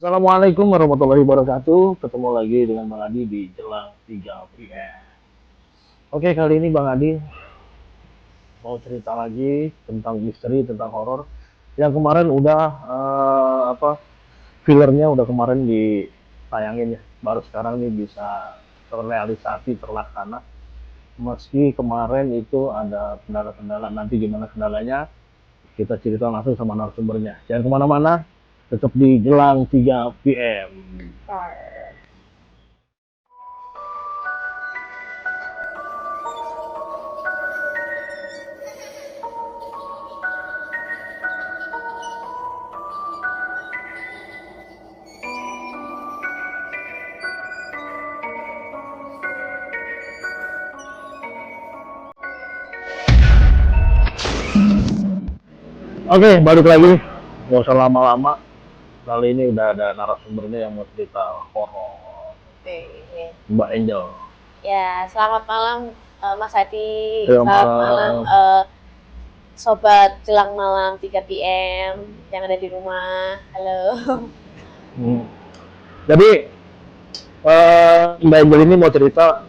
Assalamualaikum warahmatullahi wabarakatuh. Ketemu lagi dengan Bang Adi di Jelang 3 PM. Oke, kali ini Bang Adi mau cerita lagi tentang misteri, tentang horor. Yang kemarin udah fillernya udah kemarin ditayangin ya. Baru sekarang nih bisa terrealisasi, terlaksana. Meski kemarin itu ada kendala-kendala, nanti gimana kendalanya kita cerita langsung sama narasumbernya. Jangan kemana-mana, tetap di Jelang 3 PM. Oke, balik lagi. Nggak usah lama-lama. Kali ini udah ada narasumbernya yang mau cerita horor. Oke. Mbak Angel. Ya, selamat malam Mas Adi. Selamat Selamat malam malam. Sobat Jelang Malam 3 PM yang ada di rumah. Halo. Jadi Mbak Angel ini mau cerita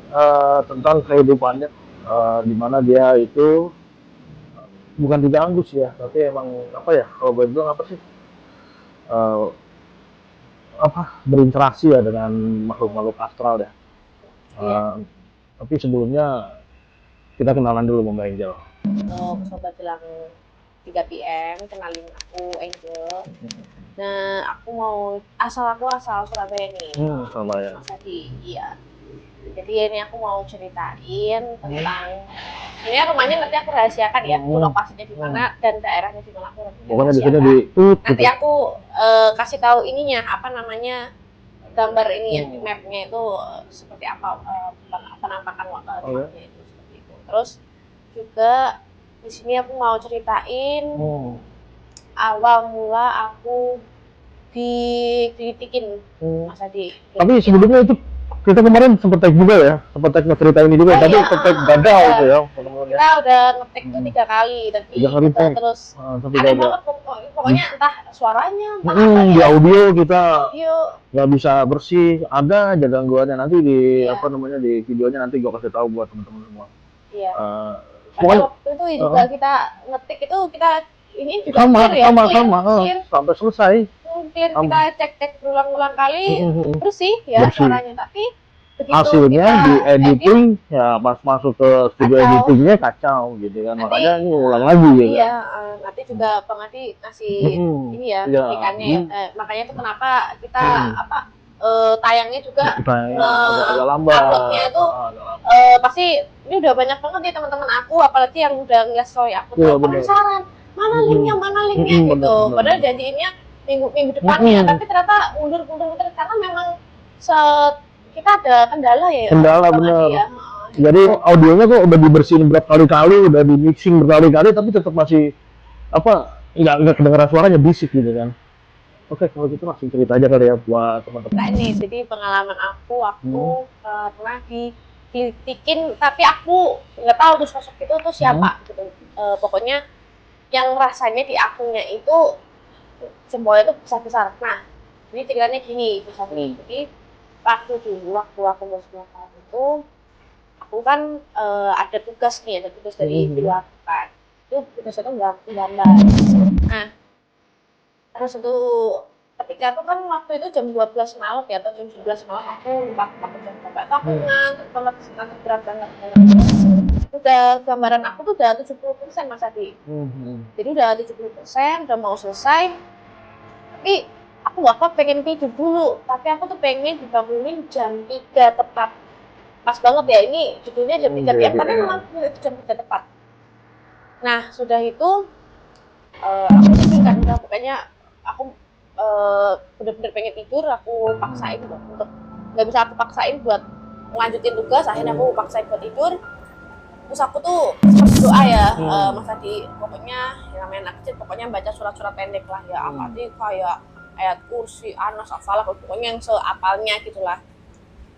tentang kehidupannya, di mana dia itu bukan diganggu sih ya, tapi emang apa ya? Kalau boleh bilang apa sih? Eh, Berinteraksi ya dengan makhluk-makhluk astral ya. Iya. Tapi sebelumnya kita kenalan dulu Mbak Angel. Untuk Sobat Jelang 3 PM, kenalin aku Angel. Nah, aku asal Surabaya nih. Sama ya. Mas Adi, iya. Jadi ini aku mau ceritain tentang ini rumahnya nanti aku rahasiakan ya, lokasinya di mana dan daerahnya di mana aku Pokoknya di sini rahasiakan. Nanti gitu. aku kasih tahu ininya apa namanya gambar ini ya, mapnya itu seperti apa penampakan rumahnya itu seperti itu. Terus juga di sini aku mau ceritain awal mula aku dikritikin Mas Adi. Tapi sebelumnya itu kita kemarin sempat tag juga ya, sempat tag cerita ini juga, tapi tag gagal itu ya. Kita udah ngetek tuh 3 kali, tapi 3 kali tag terus tapi aneh gagal. banget pokoknya entah suaranya, entah Di audio kita audio nggak bisa bersih, ada aja gangguannya. Nanti di di videonya nanti gua kasih tahu buat teman-teman semua. Iya. Pokoknya waktu itu juga kita ngetik itu kita ini juga sama clear. sampai selesai. Kita cek berulang-ulang kali bersih ya suaranya, tapi begitu hasilnya kita di editing ya pas masuk ke studio editingnya kacau gitu kan, makanya ini ulang lagi gitu. Iya, nanti juga Bang Adi kasih ini ya ikannya ya. Makanya itu kenapa kita tayangnya juga agak lambat. Uploadnya itu pasti ini udah banyak banget ya teman-teman aku, apalagi yang udah ngeliat story aku tuh penasaran mana linknya gitu. Padahal janjinya minggu depannya, tapi ternyata mundur karena memang kita ada kendala ya. Kendala bener. Ya. Jadi audionya kok udah dibersihin berkali-kali, udah di mixing berkali-kali, tapi tetap masih nggak kedengeran suaranya, bisik gitu kan. Oke, kalau gitu langsung cerita aja kali ya buat teman-teman. Nah ini jadi pengalaman aku pernah dikritikin, tapi aku nggak tahu tuh sosok itu tuh siapa gitu. Pokoknya yang rasanya di akunnya itu jempolnya itu besar-besar. Nah, ini ceritanya gini, jadi waktu aku umur 9 tahun itu, aku kan ada tugas dari luar kan. Itu tugasnya nggak gambar. Nah, terus itu ketika itu kan waktu itu jam 12 malam ya, atau jam 11 malam aku lupa jam berapa. Itu aku ngantuk berat banget. Udah gambaran aku tuh udah 70% Mas Adi. Jadi udah 70%, udah mau selesai. Tapi aku nggak pengen tidur dulu, tapi aku tuh pengen dibangunin jam 3 tepat. Pas banget ya, ini judulnya jam 3 PM, tapi memang itu jam 3 tepat. Nah, sudah itu aku tidur kan, pokoknya aku bener-bener pengen tidur, aku paksain untuk nggak bisa aku paksain buat melanjutin tugas, akhirnya aku paksain buat tidur. Terus aku tuh berdoa ya, Mas Adi, pokoknya yang namanya anak kecil, pokoknya baca surat-surat pendek lah ya, apa sih kayak ayat kursi, anas, afalah, pokoknya yang seapalnya gitulah.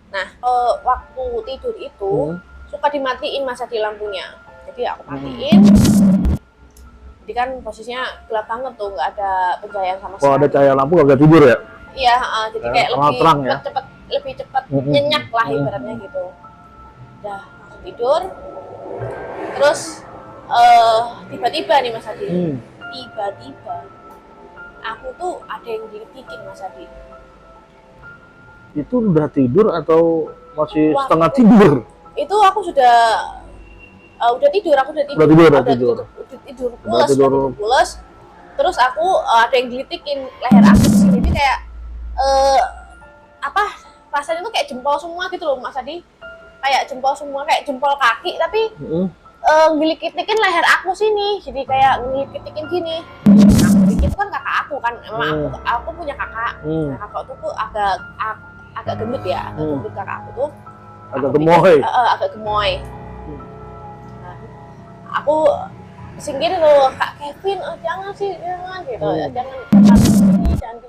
Nah, waktu tidur itu suka dimatiin Mas Adi lampunya, jadi aku matiin. Jadi kan posisinya gelap banget tuh, nggak ada pencahayaan sama sekali. Kalau ada cahaya lampu agak tidur ya? Iya, jadi kayak lebih terang ya. cepet, lebih cepat nyenyak lah ibaratnya gitu. Udah langsung tidur. Terus tiba-tiba nih Mas Adi, tiba-tiba aku tuh ada yang dikitin Mas Adi. Itu udah tidur atau masih setengah tidur? Itu aku sudah udah tidur, aku udah tidur. Udah tidur pules. Terus aku ada yang gelitikin leher aku di sini, jadi kayak apa rasanya tuh kayak jempol semua gitu loh Mas Adi, kayak jempol semua, kayak jempol kaki tapi ngelitikin leher aku sini, jadi kayak ngelitikin gini. Aku pikir itu kan kakak aku kan, emang aku punya kakak. Nah, kakak tuh agak gendut ya, agak gendut kakak aku tuh. Agak gemoy. Agak gemoy. Nah, aku singkirin loh, Kak Kevin, jangan sih, jangan gitu, jangan ini, jangan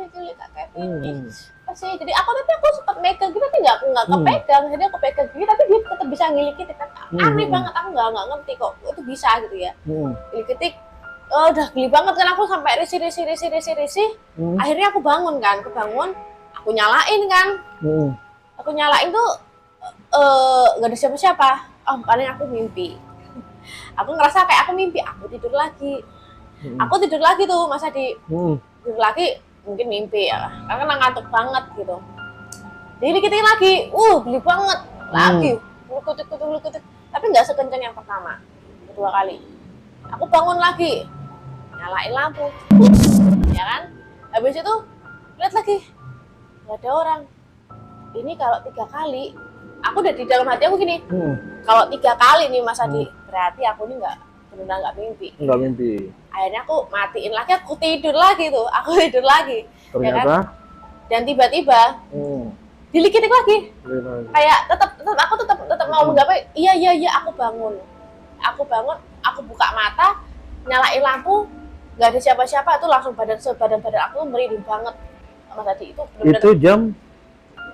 geli Kak Kevin. Pasti, jadi aku sempat megang gitu, tapi nggak kepegang, jadi aku pegang gitu, tapi dia tetap bisa ngilikitin. Aneh banget, aku nggak ngerti kok itu bisa gitu ya. Ngilikitin, udah geli banget kan, aku sampai risih. Akhirnya aku bangun kan, aku nyalain kan, aku nyalain tuh nggak ada siapa-siapa. Paling aku mimpi. Aku ngerasa kayak aku mimpi, aku tidur lagi. Aku tidur lagi tuh Mas Adi. Tidur lagi, mungkin mimpi ya, karena ngantuk banget gitu. Jadi dikitin lagi, geli banget. Lagi, lukutik. Tapi nggak sekencang yang pertama, kedua kali. Aku bangun lagi, nyalain lampu. Ya kan? Habis itu, lihat lagi, nggak ada orang. Ini kalau 3 kali, aku udah di dalam hati aku gini, kalau 3 kali nih Mas Adi, berarti aku ini benar nggak mimpi. Nggak mimpi. Akhirnya aku matiin lagi, aku tidur lagi. Ternyata. Ya kan? Dan tiba-tiba dilikitin lagi. Kayak aku tetap mau menggapai. Iya, aku bangun, aku buka mata, nyalain lampu, nggak ada siapa-siapa. Itu langsung badan aku merinding banget Mas Adi. Itu benar-benar. Itu jam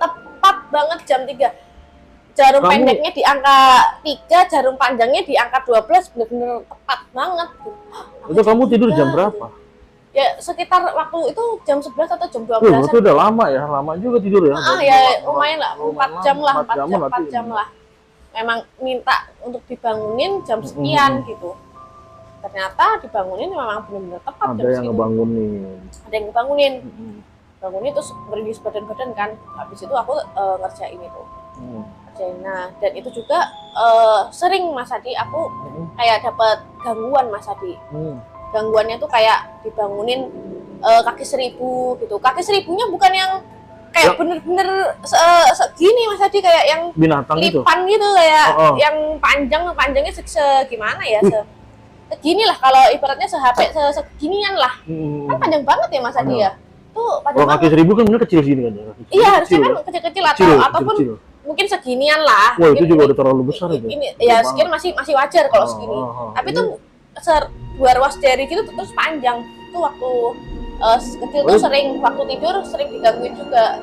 tepat banget jam 3. Jarum pendeknya di angka 3, jarum panjangnya di angka 12, benar-benar tepat banget. Itu kamu tidur jam berapa? Ya sekitar waktu itu jam 11 atau jam 12. Itu udah lama ya, lama juga tidur ya. Ya lumayan lah, 4 jam lah. Memang minta untuk dibangunin jam sekian gitu. Ternyata dibangunin memang benar-benar tepat. Ada yang ngebangunin. Bangunin terus berdiri badan kan. Habis itu aku ngerjain itu. Nah, dan itu juga sering Mas Adi aku kayak dapat gangguan Mas Adi. Gangguannya tuh kayak dibangunin kaki 1000 gitu. Kaki 1000-nya bukan yang kayak bener-bener segini Mas Adi, kayak yang binatang lipan gitu kayak yang panjangnya segimana ya, segini lah, kalau ibaratnya seginian lah. Kan panjang banget ya Mas Adi ya. Tuh panjang banget. Kaki 1000 kan bener kecil sini kan ya. Iya, harusnya kan kecil-kecil ataupun mungkin seginian lah. Wah, itu juga udah terlalu besar itu. Ini ya segini masih wajar kalau segini. Tapi tuh 2 ruas jari gitu terus panjang. Tuh waktu kecil tuh sering waktu tidur sering digangguin juga.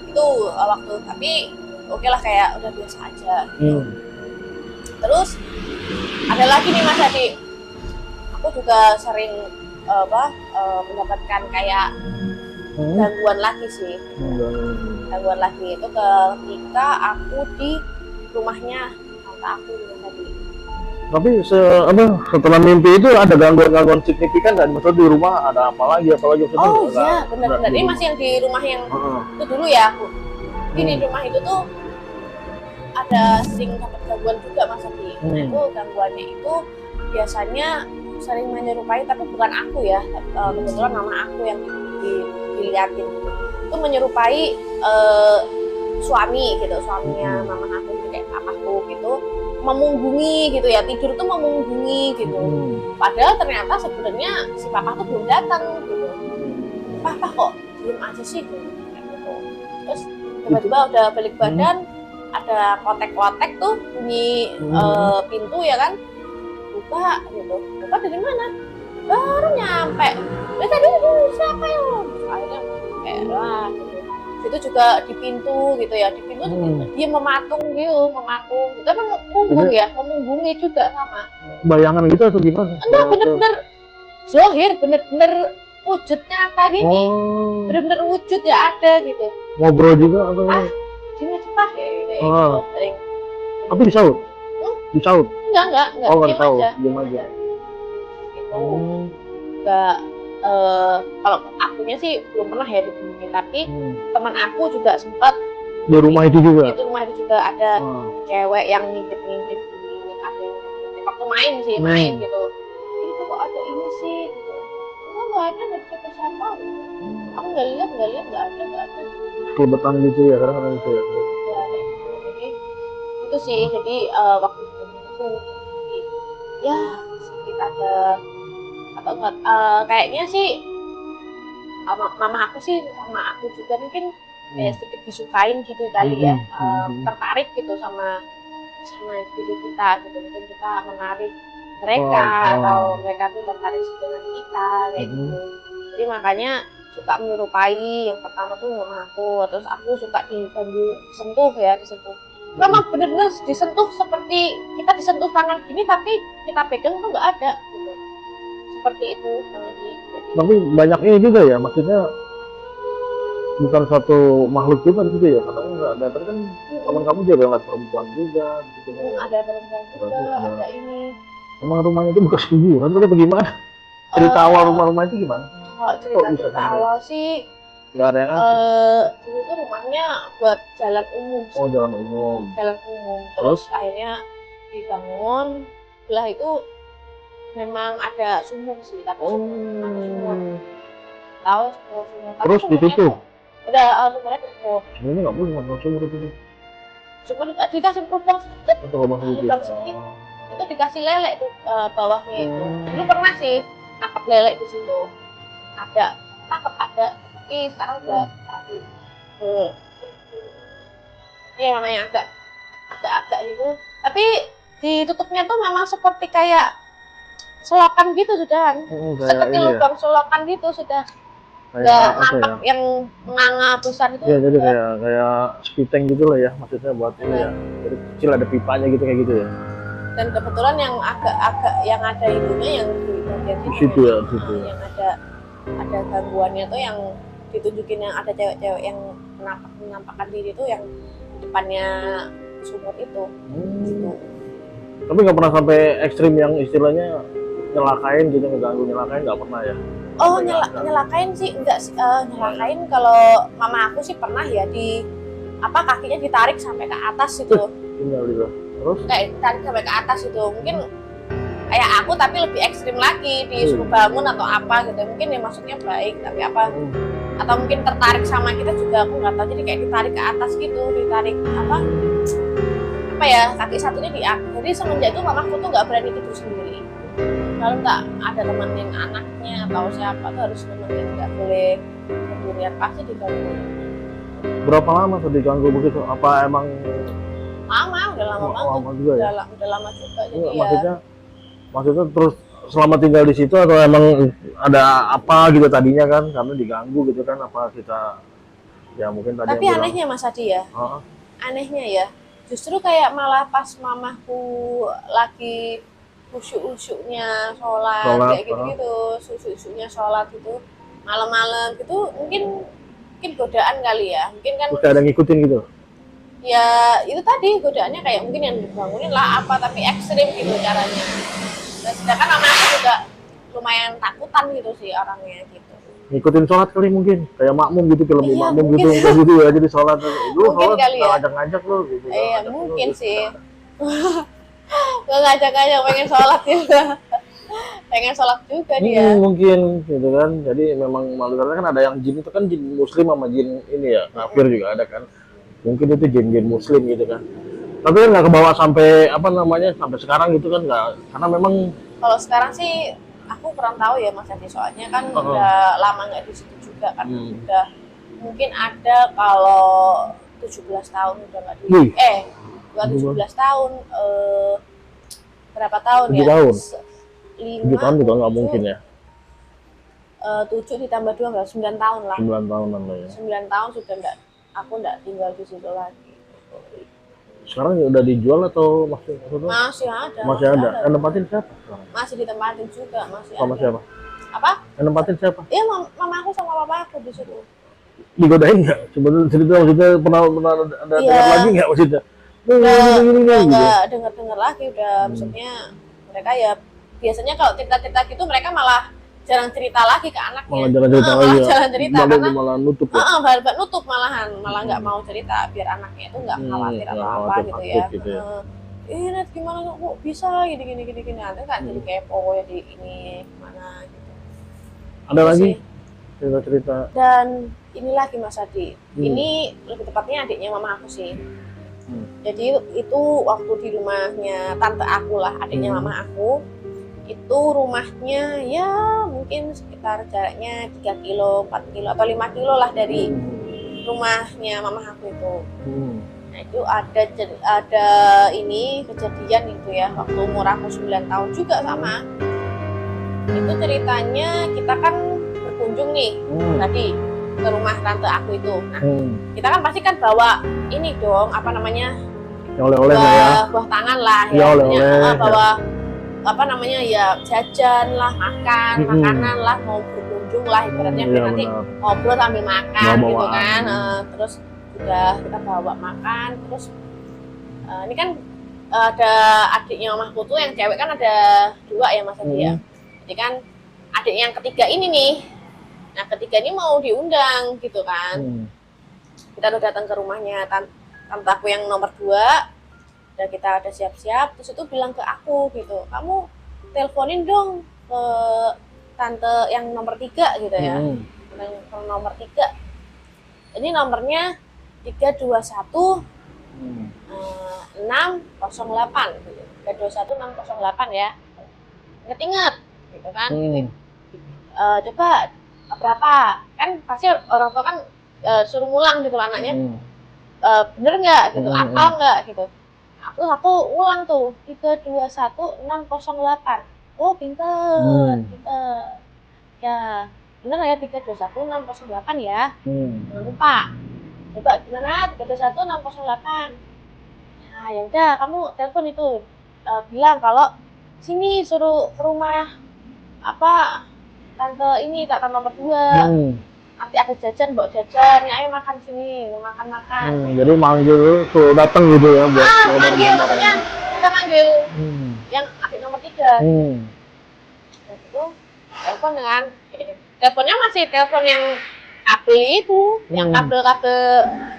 Itu waktu, tapi oke lah, kayak udah biasa aja. Terus ada lagi nih Mas Adi. Aku juga sering mendapatkan kayak gangguan lagi sih. Gangguan lagi itu ketika aku di rumahnya tante aku tadi. Tapi setelah mimpi itu ada gangguan signifikan nggak? Maksudnya di rumah ada apa lagi? Oh iya, benar-benar. Ini masih yang di rumah yang itu dulu ya aku. Di rumah itu tuh ada sering dapat gangguan juga Mas Adi. Itu gangguannya itu biasanya sering menyerupai, tapi bukan aku ya. Kebetulan mama aku yang dilihatin itu menyerupai suami gitu, suaminya mama aku gitu, kayak papaku gitu, memunggungi gitu ya, tidur tuh memunggungi gitu. Padahal ternyata sebenarnya si papa tuh belum datang gitu. Papa kok diem aja sih gitu. Terus tiba-tiba udah balik badan, ada kotek-kotek tuh bunyi pintu ya kan, buka gitu. Buka dari mana? Baru nyampe. Tadi siapa ya? Akhirnya kayak lah gitu. Itu juga di pintu gitu ya, di pintu dia mematung gitu, tapi memunggungi juga sama. Bayangan gitu atau gimana? Enggak, bener-bener zohir, bener-bener wujud nyata gini, Oh, bener-bener wujud ya ada gitu. ngobrol juga atau Gini cepat kayak gitu, Oh. sering. tapi disaut? Disaut? Enggak, Oh, nggak diem tahu, aja. diem aja. Gitu. Hmm. Enggak, kalau akunya sih belum pernah ya dihubungin, tapi teman aku juga sempat Di rumah itu juga? itu rumah itu juga ada Oh. cewek yang ngintip-ngintip di ada yang ngintip waktu main sih, main gitu. Itu kok ada ini sih gitu. Enggak ada, nggak ada siapa. Aku nggak lihat, nggak ada. Kelebetan gitu ya, kadang kadang gitu ya. Ya, jadi itu sih, jadi waktu itu ya sedikit ada atau enggak, kayaknya sih mama aku sih sama aku juga mungkin kayak sedikit disukain gitu kali ya, tertarik gitu sama diri kita gitu, mungkin kita menarik mereka atau mereka tuh tertarik dengan kita kayak gitu. Jadi makanya suka menyerupai, yang pertama tuh mama aku, terus aku suka disentuh ya, disentuh. Memang benar-benar disentuh seperti kita disentuh tangan gini, tapi kita pegang tuh nggak ada gitu. Seperti itu. Tapi banyak ini juga ya, maksudnya bukan satu makhluk juga gitu ya, katanya nggak ada, tapi kan teman kamu juga ngeliat perempuan juga gitu. Ada perempuan juga, ada ini. Emang rumahnya itu bekas kuburan atau bagaimana? Cerita awal rumah-rumah itu gimana? Kalau cerita awal sih nggak ada yang dulu tuh rumahnya buat jalan umum. Oh, jalan umum. Jalan umum. Terus akhirnya dibangun, setelah itu memang ada sumur sih, tapi sumur. Tahu sumur. Terus ditutup? Udah, sumurnya tutup. Ini nggak boleh masuk sumur itu. Sumur dikasih lubang sedikit. Lubang sedikit. Itu dikasih lele tuh bawahnya itu. Dulu pernah sih tangkap lele di situ. Tangkap ada. Sekarang udah iya namanya agak itu, tapi ditutupnya tuh memang seperti kayak selokan gitu sudah kan, seperti lubang selokan gitu sudah, nggak nampak yang menganga besar itu ya. Jadi kayak spiteng gitu lah ya, maksudnya buat ini ya, jadi kecil ada pipanya gitu kayak gitu ya. Dan kebetulan yang agak yang ada itunya yang di bagian situ ya, situ yang ada gangguannya tuh yang ditunjukin, yang ada cewek-cewek yang menampakkan diri tuh yang depannya sumur itu. Gitu. Tapi nggak pernah sampai ekstrim yang istilahnya nyelakain gitu, ngeganggu, nyelakain nggak pernah ya? Oh, nyelakain sih enggak sih, nyelakain kalau mama aku sih pernah ya, di kakinya ditarik sampai ke atas itu. Terus? Kayak ditarik sampai ke atas itu, mungkin kayak aku tapi lebih ekstrim lagi, disuruh bangun atau apa gitu. Mungkin ya maksudnya baik, tapi apa atau mungkin tertarik sama kita juga aku nggak tahu. Jadi kayak ditarik ke atas gitu, ditarik apa ya, kaki satunya di aku. Jadi semenjak itu mamaku tuh nggak berani tidur sendiri. Kalau nggak ada temenin anaknya atau siapa tuh harus nemenin, nggak boleh sendirian, pasti diganggu. Berapa lama tuh diganggu begitu? Apa emang udah lama banget. Lama juga ya? Udah lama juga. Jadi maksudnya terus selama tinggal di situ atau emang ada apa gitu tadinya kan, karena diganggu gitu kan, apa kita ya mungkin tadi. Tapi anehnya Mas Adi ya, anehnya ya, justru kayak malah pas mamaku lagi usyuk-usyuknya sholat kayak gitu-gitu, usyuk-usyuknya sholat gitu, malam-malam gitu, mungkin godaan kali ya, mungkin kan. Terus ada ngikutin gitu? Ya itu tadi godaannya kayak mungkin yang dibangunin lah apa, tapi ekstrim gitu caranya. Dan sedangkan mama aku juga lumayan takutan gitu sih orangnya gitu. Ngikutin sholat kali mungkin, kayak makmum gitu, film makmum gitu, gitu ya, jadi sholat. Lu sholat ngajak-ngajak lu gitu. Iya mungkin sih. Gak ngajak-ngajak, pengen sholat juga. Pengen sholat juga dia. Mungkin gitu kan, jadi memang malu, karena kan ada yang jin itu kan, jin muslim sama jin ini ya, kafir juga ada kan. Mungkin itu jin-jin muslim gitu kan. Tapi kan nggak kebawa sampai sampai sekarang gitu kan, nggak, karena memang. Kalau sekarang sih aku kurang tahu ya Mas Adi, soalnya kan udah lama nggak di situ juga kan. Udah mungkin ada kalau 17 tahun udah nggak di. Bukan 17 tahun, berapa tahun 7 ya? tahun. 7 tahun juga nggak mungkin ya. 7 ditambah 2 berarti 9 tahun lah. 9 tahunan lah ya. 9 tahun sudah aku nggak tinggal di situ lagi. Sekarang ya udah dijual atau masih ada? Masih ada. Yang nempatin siapa? Masih ditempatin juga, masih sama ada. siapa? Apa? Yang nempatin siapa? Iya, mama aku sama papa aku di situ. Digodain nggak? Coba cerita maksudnya pernah ada Iya. dengar lagi nggak maksudnya? Udah Gini, gitu. nggak dengar lagi, udah maksudnya mereka ya biasanya kalau cerita-cerita gitu mereka malah jarang cerita lagi ke anaknya. Malah jarang cerita malah lagi ya. jarang cerita Malah karena malah nutup ya. nutup malahan, malah nggak mau cerita biar anaknya itu nggak khawatir atau nggak apa khawatir, gitu takut ya. gitu ya. Net gimana kok bisa gini nanti kan jadi kepo ya di ini gimana gitu. Ada Terus lagi sih. cerita-cerita. Dan ini lagi Mas Adi, ini lebih tepatnya adiknya mama aku sih. Jadi itu waktu di rumahnya tante aku lah, adiknya mama aku, itu rumahnya ya mungkin sekitar jaraknya 3 kilo, 4 kilo atau 5 kilo lah dari rumahnya mama aku itu. Nah itu ada ini kejadian itu ya, waktu umur aku 9 tahun juga sama. Itu ceritanya kita kan berkunjung nih tadi ke rumah tante aku itu. Nah, kita kan pasti kan bawa ini dong, apa namanya? Oleh-oleh ya. Buah tangan lah ya. Oleh-oleh. Bawa apa namanya ya jajan lah, makanan lah, mau berkunjung lah ibaratnya nanti ngobrol sambil makan gitu kan. Terus udah kita bawa makan, terus ini kan ada adiknya mamaku tuh yang cewek kan ada 2 ya Mas Adi ya. Jadi kan adik yang ketiga ini nih. Nah ketiga ini mau diundang gitu kan. Kita udah datang ke rumahnya tante aku yang nomor 2. Udah kita ada siap-siap. Terus itu bilang ke aku gitu, kamu teleponin dong ke tante yang nomor 3 gitu ya. Yang nomor 3. Ini nomornya 321 608 gitu. 321 608 ya. Ingat gitu kan. Coba berapa kan pasti orang tua kan suruh ngulang gitu anaknya, bener nggak gitu, apa nggak gitu. Aku ulang tuh 321 608. Oh pinter ya, bener ya 321 608 ya. Jangan lupa coba gimana 321 608. Nah ya udah kamu telepon itu bilang kalau sini suruh ke rumah apa tante ini tante nomor 2. Nanti ada jajan, bawa jajan, ayo makan sini, makan. Jadi manggil suruh datang gitu ya buat manggil maksudnya kita manggil yang adik nomor 3. Dan itu telepon dengan teleponnya masih telepon yang kabel itu, yang kabel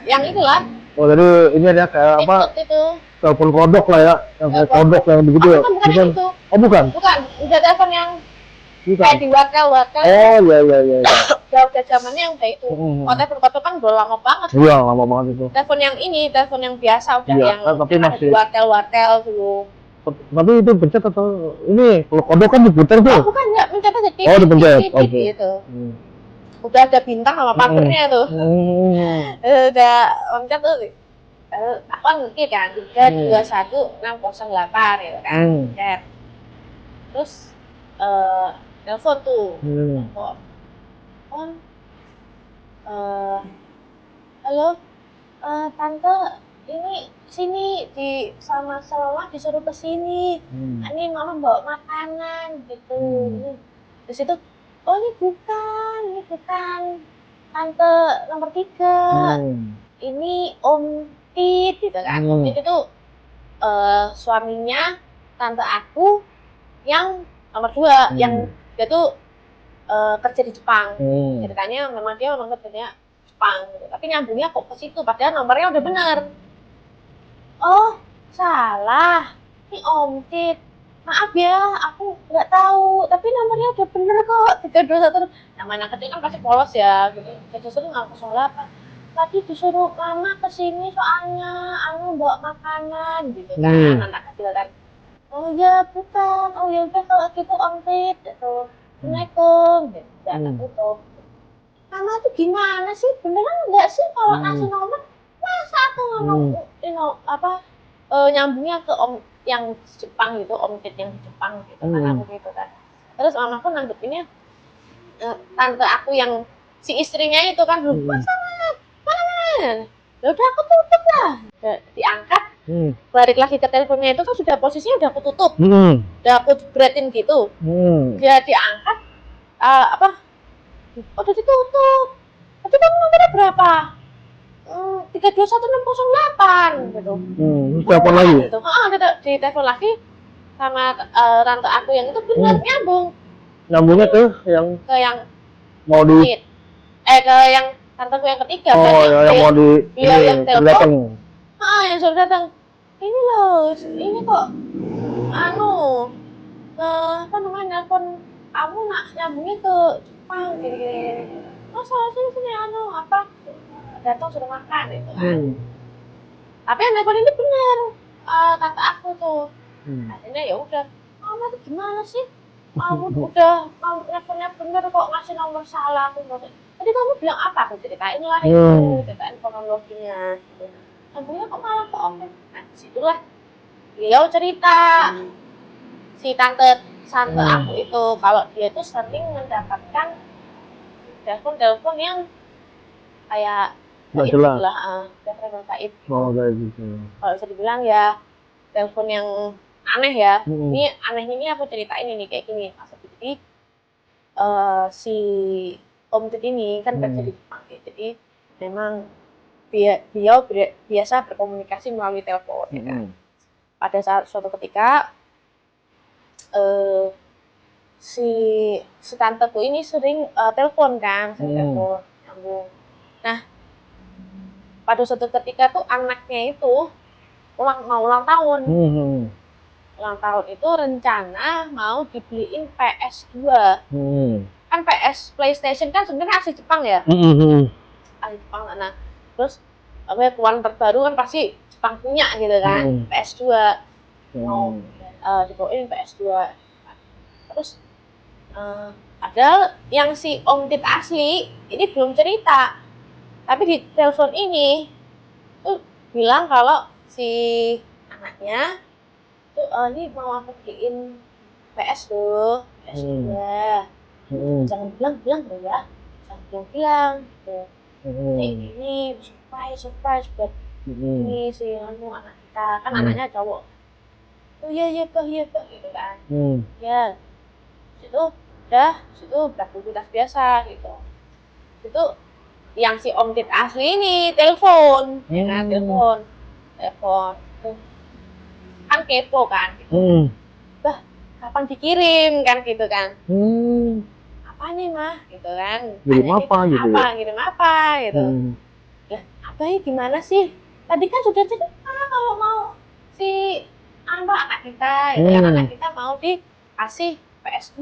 yang itulah. Oh jadi ini ada kayak apa? Itu. Telepon kodok lah ya, yang kayak kodok yang begitu ya? Bukan itu. Oh bukan? Bukan, udah telepon yang kayak di wartel. Oh iya. Udah zamannya udah itu. Oh telepon kan udah lama banget. Iya lama banget itu. Telepon yang ini, telepon yang biasa udah yang tapi masih wartel dulu. Tapi itu pencet atau ini kalau kodok kan diputar tuh? Oh bukan, enggak, pencet aja oh dipencet, oke. gitu. Udah ada bintang sama pagernya tuh. Udah pencet tuh. Aku kan ngerti kan 321 608 gitu kan. Chat. Terus telepon tuh. Halo, tante, ini sini sama disuruh ke sini. Ini mama bawa makanan gitu. Terus itu, oh ini bukan tante nomor 3. Ini Om Tit gitu kan. Om Tit itu suaminya tante aku yang nomor 2, yang dia tuh kerja di Jepang. Ceritanya memang dia kerjanya Jepang gitu. Tapi nyambungnya kok ke situ padahal nomornya udah bener. Oh salah, ini Om Tit, maaf ya aku nggak tahu, tapi nomornya udah bener kok 321. Namanya kecil kan pasti polos ya gitu. 321 608. Tadi disuruh mama kesini soalnya anu bawa makanan gitu kan. Anak kecil kan. Oh ya bukan, oh ya udah kalau gitu Om Tit gitu. Assalamualaikum, jangan tutup. Mama tuh gimana sih? Beneran nggak sih kalau ngasih nomor? Masa aku ngomong nyambungnya ke Om yang Jepang gitu, Om Tit yang di Jepang gitu kan aku gitu kan. Terus mamaku nanggepinnya tante aku yang si istrinya itu kan belum mana? Udah aku tutup lah. Diangkat, balik lagi ke teleponnya itu kan sudah posisinya udah aku tutup, udah aku jebretin gitu. Dia diangkat, apa? Udah ditutup. Tapi kamu nomornya berapa? 321608 gitu. Terus telepon lagi? Gitu. Di telepon lagi sama tante aku yang itu benar nyambung. Nyambungnya ke yang mau di ke yang tanteku yang ketiga. Oh ya, yang mau di yang telepon. Yang sudah datang. Ini loh, ini kok apa namanya, nelfon kamu nyambungnya ke Jepang gini. Oh soal sini apa datang sudah makan gitu kan. Tapi yang nelfon ini bener tante aku tuh. Akhirnya ya udah, kamu tuh gimana sih? Kamu udah nelfonnya bener kok ngasih nomor salah. Tadi kamu bilang apa? Aku ceritain lah itu, ceritain kronologinya. Nyambungnya kok malah ke Om. Nah disitulah beliau cerita si tante aku itu kalau dia itu sering mendapatkan telepon yang kayak nggak jelas lah, telepon gaib. Kayak gitu. Kalau bisa dibilang ya telepon yang aneh ya. Ini anehnya ini aku ceritain ini kayak gini. Jadi si Om Tit ini kan kerja di Jepang ya. Jadi memang beliau biasa berkomunikasi melalui telepon. Ya kan? Pada saat suatu ketika si tanteku ini sering telepon kan, telepon nyambung. Nah, pada suatu ketika tuh anaknya itu mau ulang tahun. Ulang tahun itu rencana mau dibeliin PS2. Kan PS PlayStation kan sebenarnya asli Jepang ya. Asli Jepang. Nah, terus keluaran terbaru kan pasti Jepang punya gitu kan, PS2. Dibawain PS2. Terus padahal yang si Om Tit asli ini belum cerita, tapi di telepon ini tuh bilang kalau si anaknya tuh ini mau aku beliin PS tuh, PS2. Jangan bilang ya, jangan bilang gitu. Ini surprise buat ini si anak kita, kan anaknya cowok. Oh iya Pak gitu kan. Ya situ beraktivitas biasa gitu. Itu yang si Om Tit asli ini telepon, ya kan, telepon kan kepo kan gitu. Bah, kapan dikirim kan gitu kan. Apa nih mah gitu kan. Kirim apa gitu. Lah, apa ini gimana sih? Tadi kan sudah cerita kalau mau si anak kita gitu kan, anak kita mau dikasih PS2.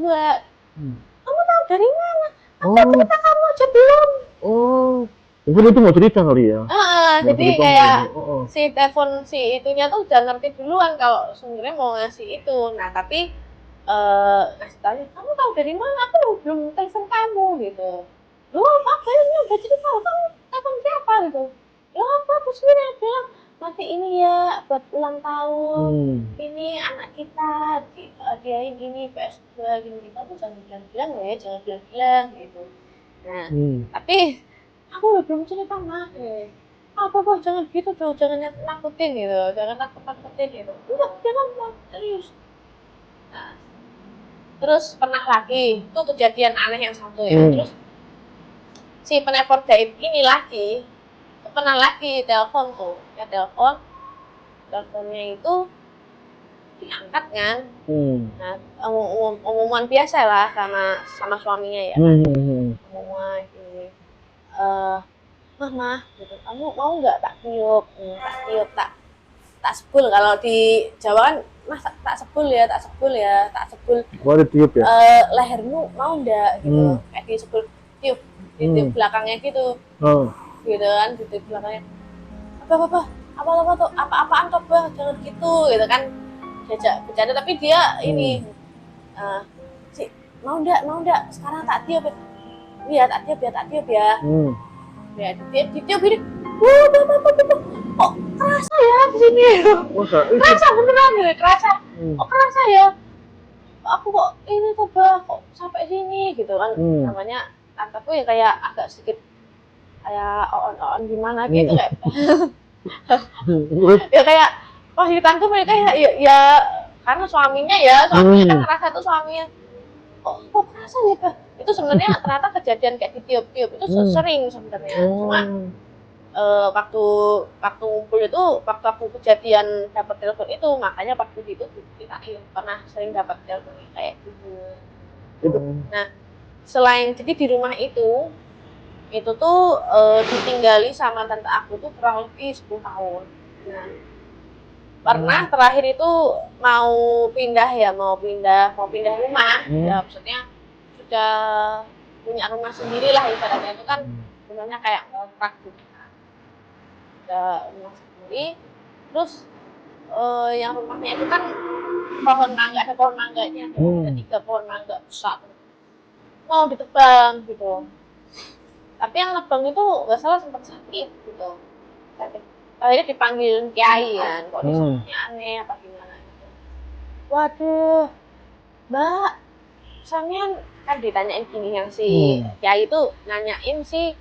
Kamu tahu dari mana? Cerita kamu aja belum. Mungkin itu mau cerita kali ya. Jadi kayak si telepon si itunya tuh udah ngerti duluan kalau sebenarnya mau ngasih itu. Nah tapi ngasih tanya, kamu tahu dari mana? Aku belum telepon kamu gitu. Loh apa ini udah cerita, kamu telepon siapa gitu? Ya apa sendiri bilang nanti ini ya buat ulang tahun. Ini anak kita diain ini PS2 gini. Kamu jangan bilang ya, jangan bilang gitu. Nah tapi aku belum cerita mah. Apa jangan gitu tuh, jangan nakutin gitu, jangan nakutin gitu. Udah jangan serius. Nah, terus pernah lagi itu kejadian aneh yang satu ya. Terus si penelpon gaib ini lagi pernah lagi telepon tuh, ya teleponnya itu diangkat kan. Nah umuman biasa lah sama suaminya ya. Umuman ini Mama gitu, kamu mau nggak tak tiup, tak sebul. Kalau di Jawa kan mas tak sebul ya. Oh, ditiup ya? Lehermu mau nggak gitu, kayak di sebul tiup belakangnya gitu. Gitu kan, di belakangnya apaan coba, jangan gitu kan, diajak bercanda tapi dia ini si mau ndak sekarang tak tiup ya. Ya ditiup ini, kok kerasa ya di sini, kerasa beneran ya, kerasa ya, aku kok ini coba kok sampai sini gitu kan. Namanya tanteku ya kayak agak sedikit kayak on gimana gitu kayak ya kayak di tante mereka ya karena suaminya kan ngerasa tuh suaminya kok kerasa ya Itu sebenarnya ternyata kejadian kayak ditiup-tiup itu sering sebenarnya. Cuma waktu ngumpul itu, waktu aku kejadian dapat telepon itu, makanya waktu itu kita pernah sering dapat telepon kayak gitu. Nah, selain jadi di rumah itu tuh ditinggali sama tante aku tuh kurang lebih 10 tahun. Nah, pernah terakhir itu mau pindah rumah, ya maksudnya sudah punya rumah sendiri lah ibaratnya, itu kan sebenarnya kayak kontrak gitu. Udah rumah sendiri, terus yang rumahnya itu kan ada pohon mangganya, ada 3 pohon mangga besar, mau ditebang gitu. Tapi yang nebang itu nggak salah sempat sakit gitu. Akhirnya dipanggil kiai kan, kok disebutnya aneh apa gimana gitu. Waduh, Mbak, sampean kan ditanyain gini, yang si kiai itu nanyain si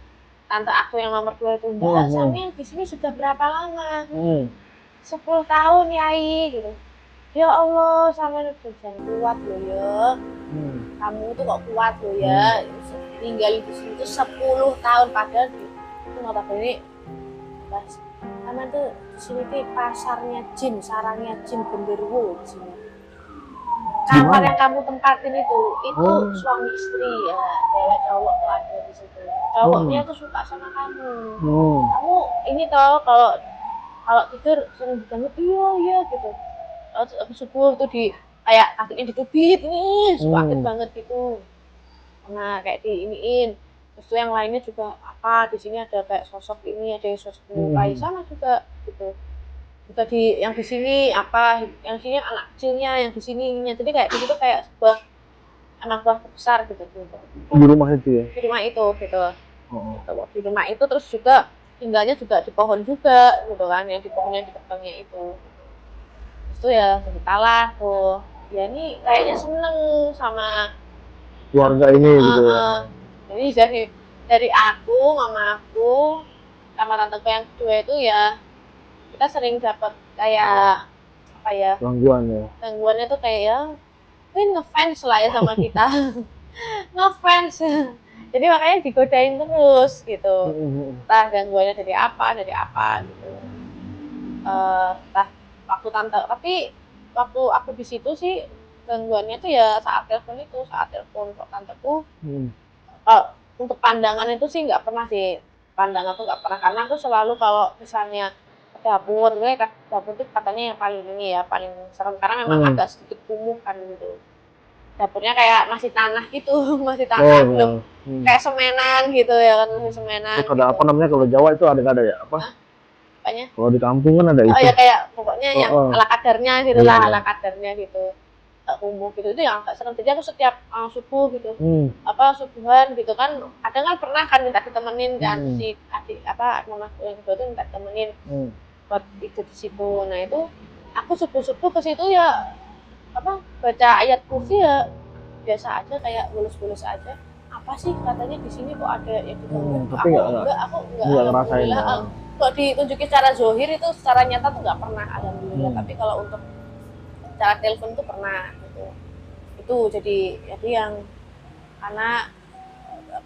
tante aku yang nomor 2 itu, Mbak, sampean di sini sudah berapa lama? 10 tahun Yai gitu. Ya Allah, sampean udah jangan kuat loh ya. Kamu tuh kok kuat loh ya. Tinggal di sini tuh 10 tahun, padahal itu notabene Mas, sampean tuh di sini tuh pasarnya jin, sarangnya jin genderuwo di sini. Kamar yang kamu tempatin itu suami istri ya, cewek cowok tuh ada di situ. Cowoknya tuh suka sama kamu. Kamu ini tau kalau tidur sering diganggu, iya gitu. Kalau subuh tuh kayak kakinya ditubit nih, suka banget gitu. Nah kayak diiniin. Terus tuh yang lainnya juga apa, di sini ada kayak sosok ini, ada sosok menyerupai sama juga gitu. Juga yang di sini apa, yang di sini anak kecilnya, yang di sini ininya. Jadi kayak gitu, kayak sebuah anak buah besar gitu. Di rumah itu ya? Di rumah itu gitu. Di rumah itu terus juga tinggalnya juga di pohon juga gitu kan, yang di pohonnya di tebangnya itu. Terus tuh ya entahlah tuh. Ya ini kayaknya seneng sama keluarga ini gitu ya. Jadi dari aku, mama aku, sama tanteku yang kedua itu ya, kita sering dapat kayak apa ya, gangguannya tuh kayak ya ngefans lah ya sama kita. Ngefans, jadi makanya digodain terus gitu. Entah gangguannya dari apa gitu. Waktu waktu aku di situ sih gangguannya tuh ya saat telepon kok tanteku. Untuk pandangan itu sih nggak pernah sih, pandangan tuh nggak pernah, karena aku selalu kalau misalnya dapur itu katanya yang paling ini ya, paling serem karena memang agak sedikit kumuh kan gitu. Dapurnya kayak masih tanah gitu, masih tanah belum kayak semenan gitu ya kan, masih semenan. Terus ada gitu. Apa namanya kalau Jawa itu ada ya apa? Apanya? Kalau di kampung kan ada itu. Oh ya kayak pokoknya yang ala kadarnya gitu lah, ala kadarnya gitu. Kumuh gitu, itu yang agak serem. Jadi aku setiap subuh gitu, subuhan gitu kan, kadang kan pernah kan minta ditemenin kan, si adik mamaku yang kedua tuh minta ditemenin buat ikut di situ. Nah itu aku subuh ke situ ya baca ayat kursi ya biasa aja, kayak bulus-bulus aja. Apa sih katanya di sini kok ada yang ditunggu? Tapi aku nggak ngerasain. Kok ditunjukin secara zohir itu, secara nyata tuh nggak pernah, alhamdulillah. Tapi kalau untuk secara telepon tuh pernah gitu. Itu jadi yang karena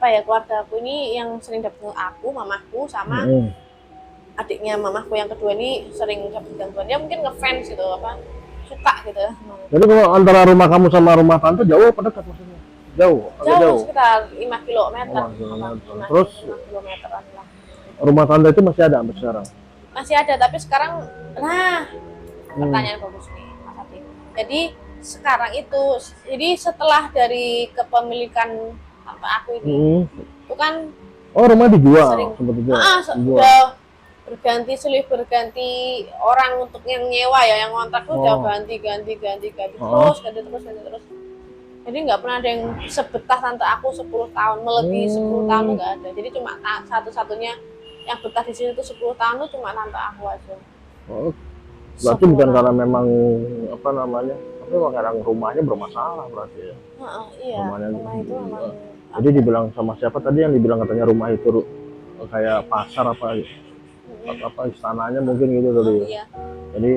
keluarga aku ini yang sering dapat aku, mamaku sama adiknya mamaku yang kedua ini sering dapat gangguan. Dia mungkin ngefans gitu, suka gitu. Jadi kalau antara rumah kamu sama rumah tante jauh apa dekat maksudnya? Jauh. Sekitar 5 kilometer. Terus 5 kilometeran lah. Rumah tante itu masih ada sampai sekarang? Masih ada, tapi sekarang pertanyaan bagus nih Mas Adi. Jadi sekarang itu, setelah dari kepemilikan aku ini, itu kan rumah dijual sebetulnya. Sudah berganti orang untuk yang nyewa ya, yang ngontrak tuh udah ganti terus. Jadi nggak pernah ada yang sebetah tante aku 10 tahun, melebihi 10 tahun nggak ada. Jadi cuma satu-satunya yang betah di sini tuh 10 tahun tuh cuma tante aku aja. Berarti bukan karena memang tapi kadang rumahnya bermasalah berarti ya. Iya. Rumah itu memang. Jadi dibilang sama siapa tadi yang dibilang katanya rumah itu kayak pasar apa istananya mungkin gitu tadi. Iya. Jadi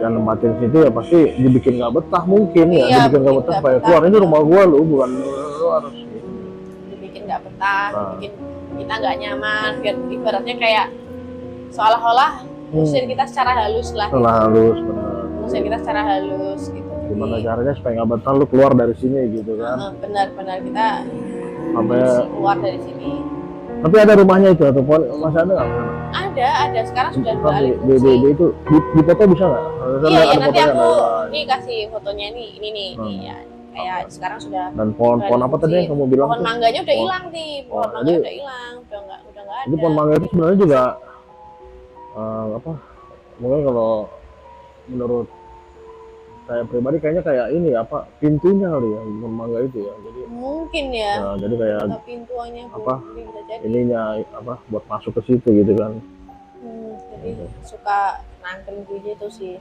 yang nempatin situ ya pasti dibikin nggak betah mungkin ya, dibikin nggak betah supaya keluar, ini rumah gua lu, bukan lu harus gitu. kita, Nah. bikin kita nggak nyaman, biar ibaratnya kayak seolah-olah ngusir kita secara halus lah. Setelah halus, benar. Ngusir kita secara halus gitu. Gimana Jadi, caranya supaya nggak betah lu keluar dari sini gitu kan? benar-benar kita Sampai harus keluar dari sini. tapi ada rumahnya itu atau masih ada nggak? Ada. Sekarang sudah Di, beralih di, fungsi. itu di foto bisa nggak? Iya, Ada nanti fotonya aku nggak? nih kasih fotonya nih, ini nih, nih ya. Kayak sekarang sudah Dan pohon apa tadi yang kamu bilang? pohon tuh? mangganya udah Pohon- hilang nih, pohon Oh, mangganya jadi- udah hilang, udah nggak ada. Jadi pohon mangga itu sebenarnya juga apa? Mungkin kalau menurut saya pribadi kayaknya kayak ini apa pintunya kali ya pohon mangga itu ya. Jadi Mungkin ya. jadi kayak Atau pintuannya apa? mungkin bisa jadi. ininya apa buat masuk ke situ gitu kan. Jadi suka nangkring gitu sih.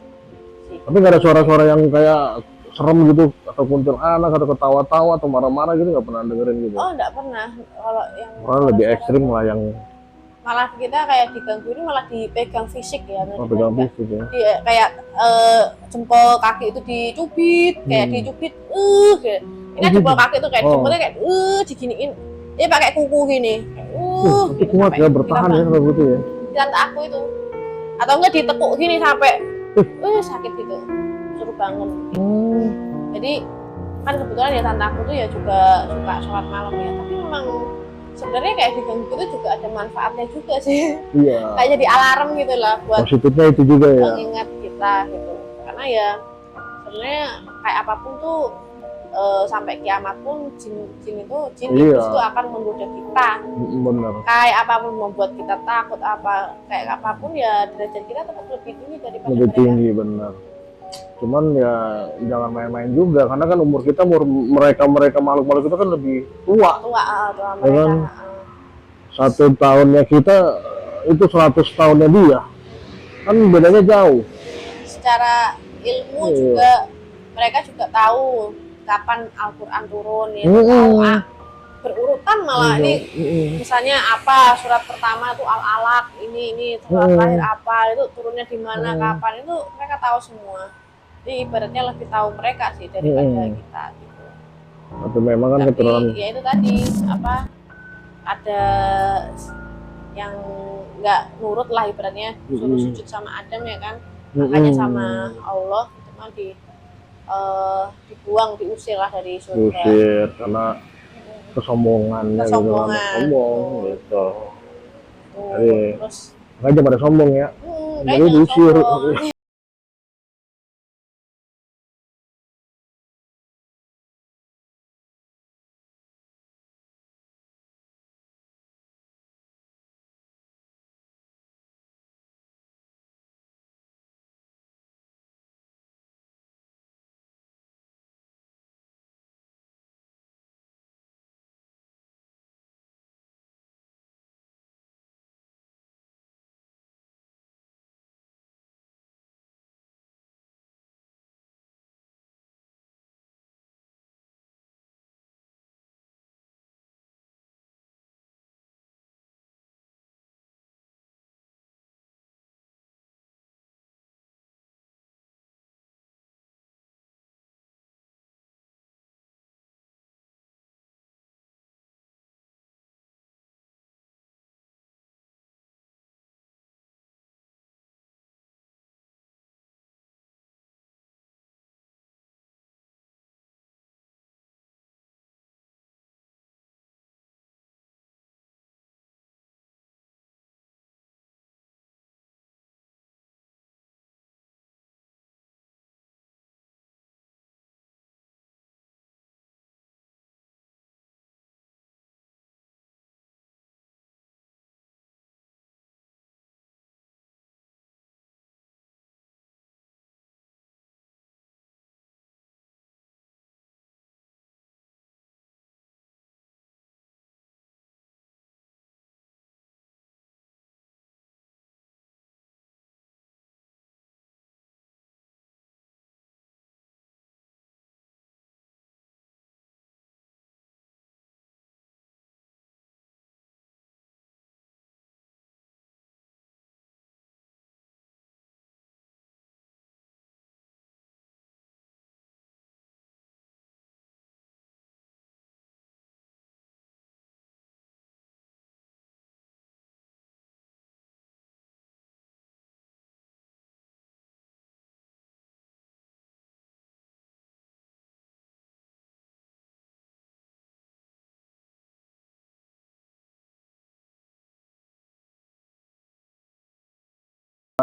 Tapi nggak ada suara-suara yang kayak serem gitu atau kuntilanak atau ketawa-tawa atau marah-marah gitu nggak pernah dengerin gitu. Oh, nggak pernah. Kalau yang Malah lebih suara-suara ekstrim lah yang malah kita kayak diganggu ini malah dipegang fisik ya. pegang fisik ya. Kayak jempol kaki itu dicubit, kayak dicubit, kayak. Ini kan jempol kaki itu kayak jempolnya kayak diginiin. Dia pakai kuku gini. Itu kuat ya bertahan ya kalau gitu ya. Tante aku itu. Atau enggak ditekuk gini sampai sakit gitu. Suruh bangun. Jadi kan kebetulan ya tante aku tuh ya juga suka sholat malam ya, tapi memang sebenarnya kayak diganggu itu juga ada manfaatnya juga sih. Iya. Kayak jadi alarm gitu lah buat Positifnya itu juga ya. mengingat kita gitu. Karena ya sebenarnya kayak apapun tuh sampai kiamat pun jin Iya. itu akan menggoda kita. Bener. Kayak apapun membuat kita takut kayak apapun ya derajat kita tetap lebih tinggi daripada Lebih mereka. tinggi bener. Cuman ya jangan main-main juga karena kan umur kita mereka makhluk-makhluk itu kan lebih tua. Tua Ya mereka. kan? 1 tahunnya kita itu 100 tahunnya dia. Kan bedanya jauh. Secara ilmu Iya. juga mereka juga tahu kapan Al-Qur'an turun ya. Tahu berurutan malah ini misalnya apa surat pertama itu Al-Alaq, ini surat terakhir apa itu turunnya di mana kapan itu mereka tahu semua. Jadi ibaratnya lebih tahu mereka sih daripada kita gitu. Tapi memang kan Tapi keturunan ya itu tadi apa ada yang nggak nurut lah ibaratnya suruh sujud sama Adam ya kan, makanya sama Allah itu mah dibuang, diusir lah dari surga. diusir karena kesombongannya gitu kan, sombong gitu. Jadi Terus makanya pada sombong ya. Jadi kayaknya diusir. sombong.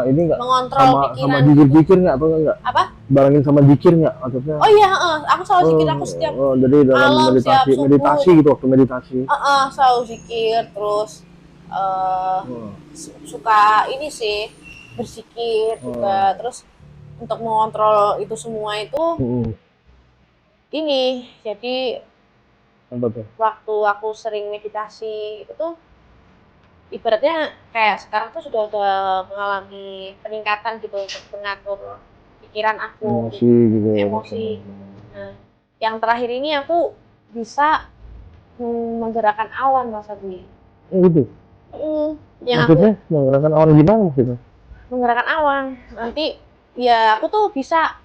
ini nggak mengontrol sama pikiran zikir nggak atau enggak? apa Barengin sama zikir nggak maksudnya? oh iya aku selalu zikir aku setiap Jadi dalam malam setiap subuh meditasi gitu waktu meditasi. selalu zikir terus suka ini sih berzikir juga terus untuk mengontrol itu semua itu ini jadi waktu aku sering meditasi itu tuh ibaratnya kayak sekarang tuh sudah mengalami peningkatan gitu untuk mengatur pikiran aku emosi. Nah, yang terakhir ini aku bisa menggerakkan awan Mas Abi. Gitu. Yang maksudnya menggerakkan awan gimana maksudnya? Menggerakkan awan. Nanti ya aku tuh bisa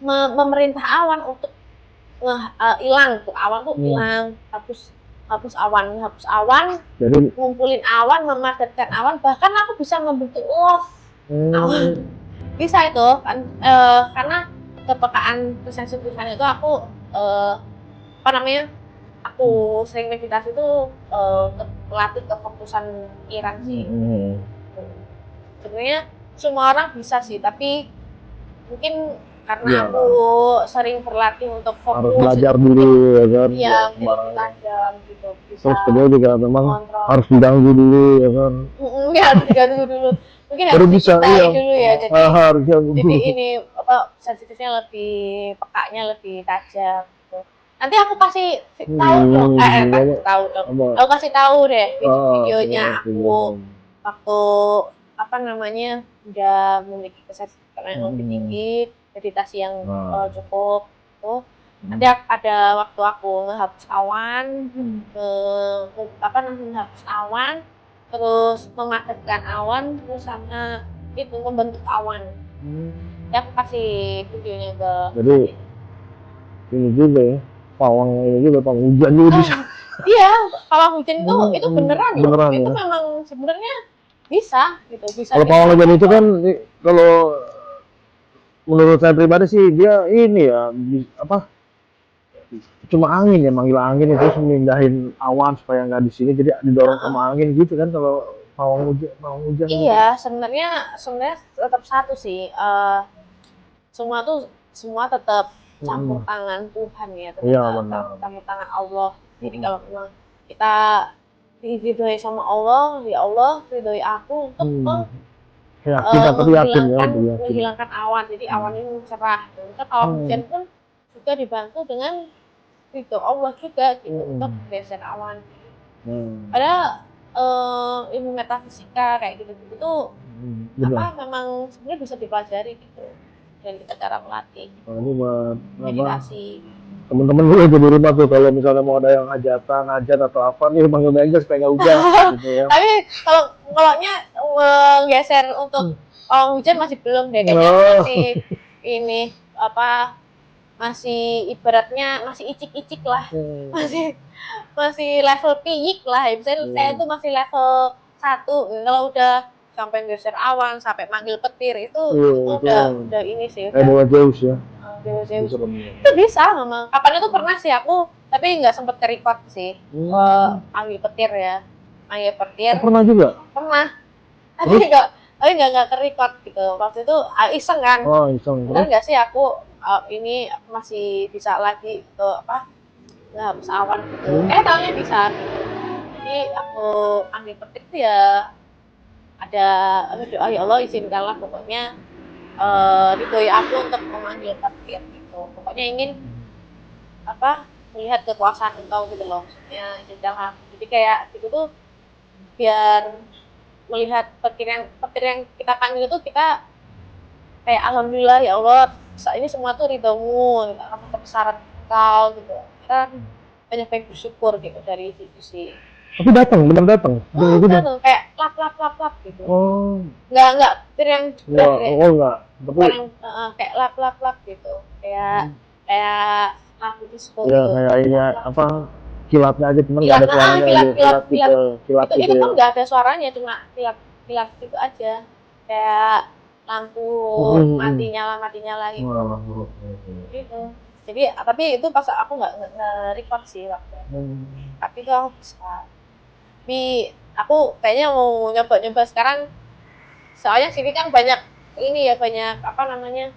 memerintah awan untuk hilang tuh awan tuh hilang hapus awan jadi ngumpulin awan memadatkan awan bahkan aku bisa membentuk awan bisa itu kan karena kepekaan kesensitifan itu aku apa namanya aku sering meditasi itu melatih kefokusan pikiran sih sebenarnya semua orang bisa sih tapi mungkin karena aku sering berlatih untuk fokus harus belajar dulu ya kan belajar gitu bisa terus kedua juga memang harus diganggu dulu ya kan harus diganggu dulu mungkin harus bisa dulu ya jadi ini apa sensitifnya lebih pekanya lebih tajam gitu. Nanti aku kasih tahu dong aku kasih tahu deh videonya aku waktu apa namanya udah memiliki kesensitifan yang lebih tinggi meditasi yang cukup tuh nanti ada waktu aku ngehapus awan menghapus awan terus memadamkan awan terus sama itu membentuk awan ya aku kasih videonya ke jadi ini juga ya pawang ini juga pawang hujan juga bisa iya pawang hujan itu beneran loh itu ya? memang sebenarnya bisa gitu bisa kalau pawang hujan itu kan kalau menurut saya pribadi sih dia ini ya apa cuma angin ya manggil angin itu mindahin awan supaya nggak di sini jadi didorong sama angin gitu kan kalau pawang hujan iya sebenarnya tetap satu sih semua tetap campur tangan Tuhan ya campur tangan Allah jadi kalau memang kita diridhoi sama Allah ya Allah ridhoi aku untuk menghilangkan awan jadi awan ini cerah kan awan hujan pun juga dibantu dengan itu Allah juga gitu untuk geser awan padahal ilmu metafisika kayak gitu tuh apa memang sebenarnya bisa dipelajari gitu dan kita cara melatih ini buat meditasi teman-teman gue di rumah tuh kalau misalnya mau ada yang hajatan atau apa nih manggil aja supaya nggak hujan gitu ya. Tapi kalau menggeser untuk hujan masih belum deh kayaknya masih ini apa masih ibaratnya masih icik-icik lah masih level piyik lah misalnya saya tuh masih level 1 kalau udah sampai geser awan sampai manggil petir itu udah ini sih Dewa Zeus ya itu bisa memang kapan itu pernah sih aku tapi nggak sempet ke-record sih manggil petir ya manggil petir pernah juga tapi nggak ke-record gitu waktu itu iseng kan iseng benar nggak sih aku ini masih bisa lagi gitu apa nggak hapus awan gitu tahunya bisa jadi aku ambil petik tuh ya ada doa ya Allah izinkanlah pokoknya ridhoi aku untuk memanggil petir gitu pokoknya ingin apa melihat kekuasaan engkau gitu loh maksudnya izinkanlah jadi kayak gitu tuh biar melihat petir yang kita panggil itu kita kayak alhamdulillah ya Allah ini semua tuh ridhomu atas kebesaran engkau gitu kita banyak bersyukur gitu dari situ sih tapi benar datang kayak lap gitu nggak petir yang enggak kayak lap gitu kayak lampu disco ya gitu. Kayak ini apa kilatnya aja cuman nggak ada suaranya kilat itu pun nggak ada suaranya cuma kilat gitu aja kayak lampu mati nyala gitu. Jadi tapi itu pas aku nggak record sih waktu tapi itu aku bisa tapi aku kayaknya mau nyoba sekarang Soalnya sini kan banyak ini ya, banyak apa namanya,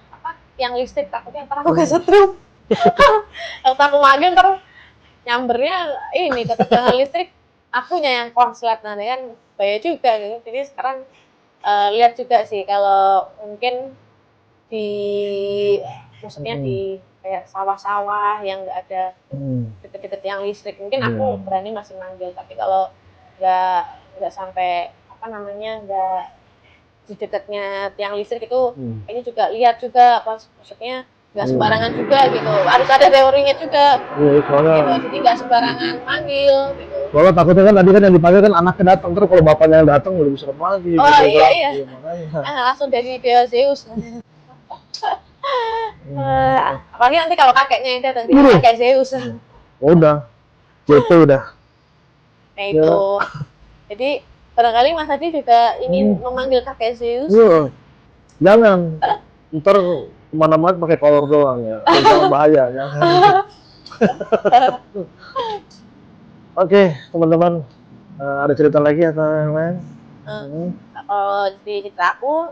apa yang listrik, takutnya ntar aku gak setrum. Kalau aku magang ntar nyambernya ini ke tegangan listrik, akunya yang konslet, nah kan bahaya juga gitu. Jadi sekarang lihat juga sih kalau mungkin di maksudnya di kayak sawah-sawah yang nggak ada deket-deket yang listrik, mungkin aku berani masih manggil. Tapi kalau nggak sampai apa namanya, nggak di dekatnya tiang listrik itu, kayaknya juga lihat juga apa, maksudnya nggak sembarangan juga gitu, harus ada teorinya juga. Soalnya Gitu. Jadi nggak sembarangan manggil gitu. soalnya takutnya kan tadi kan yang dipanggil kan anaknya datang, terus kalau bapaknya yang datang lebih serem lagi. Oh gitu, iya kan. iya. Makanya. Langsung dari Dewa Zeus. Apalagi nanti kalau kakeknya yang datang, dia kakek Zeus. Udah, itu udah. Nah itu. Jadi barangkali Mas Adi juga ingin memanggil kakek Zeus. Jangan, ntar kemana-mana pakai kolor doang ya, jangan bahaya ya. Oke, teman-teman, ada cerita lagi atau yang lain? Kalau di cerita aku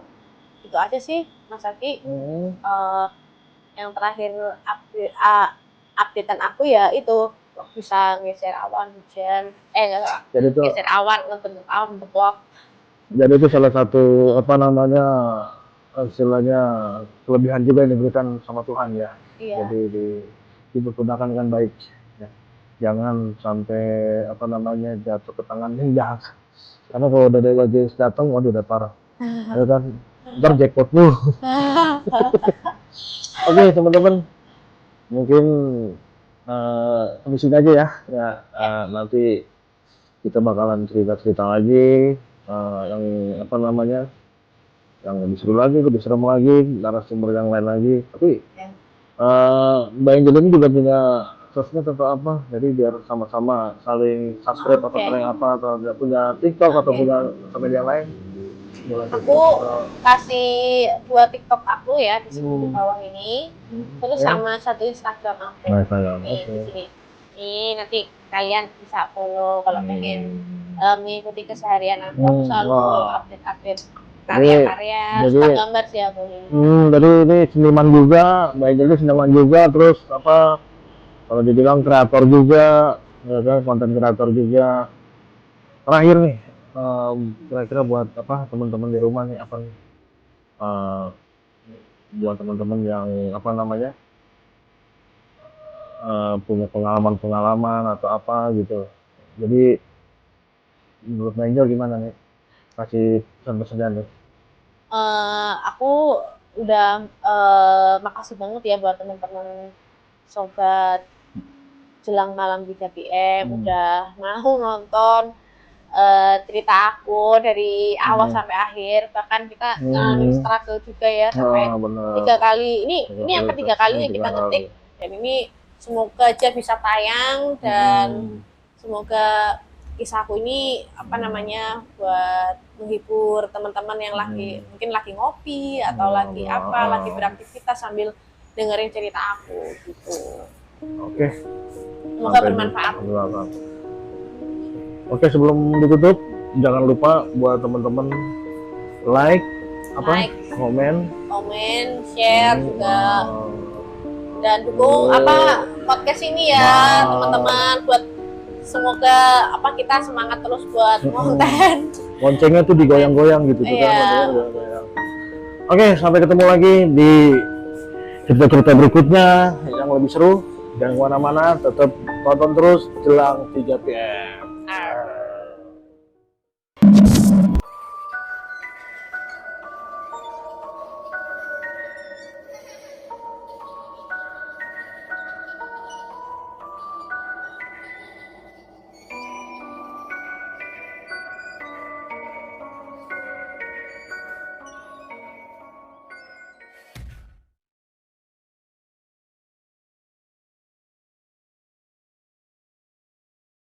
itu aja sih, Mas Adi. Yang terakhir updatean aku ya itu bisa ngeser awan hujan, Jadi itu, ngeser awan, ngebentuk awan betok. jadi itu salah satu apa namanya, istilahnya kelebihan juga yang diberikan sama Tuhan ya. Iya. Jadi dipergunakan dengan baik. Ya. Jangan sampai apa namanya jatuh ke tangan yang jahat. Karena kalau udah Dewa Zeus datang, waduh udah parah. Ya kan, ntar jackpot lu. Oke teman-teman, mungkin sampai sini aja ya. Nanti kita bakalan cerita-cerita lagi yang apa namanya, yang lebih seru lagi, lebih serem lagi, narasumber yang lain lagi. Tapi Mbak Angel ini juga punya sosmed atau apa, jadi biar sama-sama saling subscribe atau saling apa, atau tidak punya TikTok atau punya sosmed yang lain. Aku kasih 2 TikTok aku ya di sini di bawah ini, terus sama 1 Instagram aku. Di sini. Ini nanti kalian bisa follow kalau pengen mengikuti keseharian aku, selalu update karya-karya, suka gambar sih aku ini. Jadi ini seniman juga, Mbak Angel itu seniman juga, terus apa, kalau dibilang kreator juga, ya kan, konten kreator juga. Terakhir nih, kira-kira buat apa teman-teman di rumah nih, apa nih, buat teman-teman yang apa namanya, punya pengalaman atau apa gitu. Jadi menurut Mbak Angel gimana nih, kasih pesan-pesannya nih? Aku udah makasih banget ya buat teman-teman sobat Jelang Malam 3 PM udah mau nonton cerita aku dari awal sampai akhir. Bahkan kita ngalamin struggle juga ya sampai 3 kali. Ini yang ketiga kalinya kita ngetik, dan ini semoga aja bisa tayang, dan semoga kisahku ini apa namanya buat menghibur teman-teman yang mungkin lagi ngopi atau lagi lagi beraktivitas sambil dengerin cerita aku gitu. Oke. Semoga bermanfaat. Oke, sebelum ditutup jangan lupa buat teman-teman like, komen, share juga, dan dukung podcast ini ya teman-teman, buat semoga kita semangat terus buat konten. Loncengnya tuh digoyang-goyang gitu kan. Oke, sampai ketemu lagi di cerita-cerita berikutnya yang lebih seru. Jangan kemana-mana, tetap tonton terus Jelang 3 PM.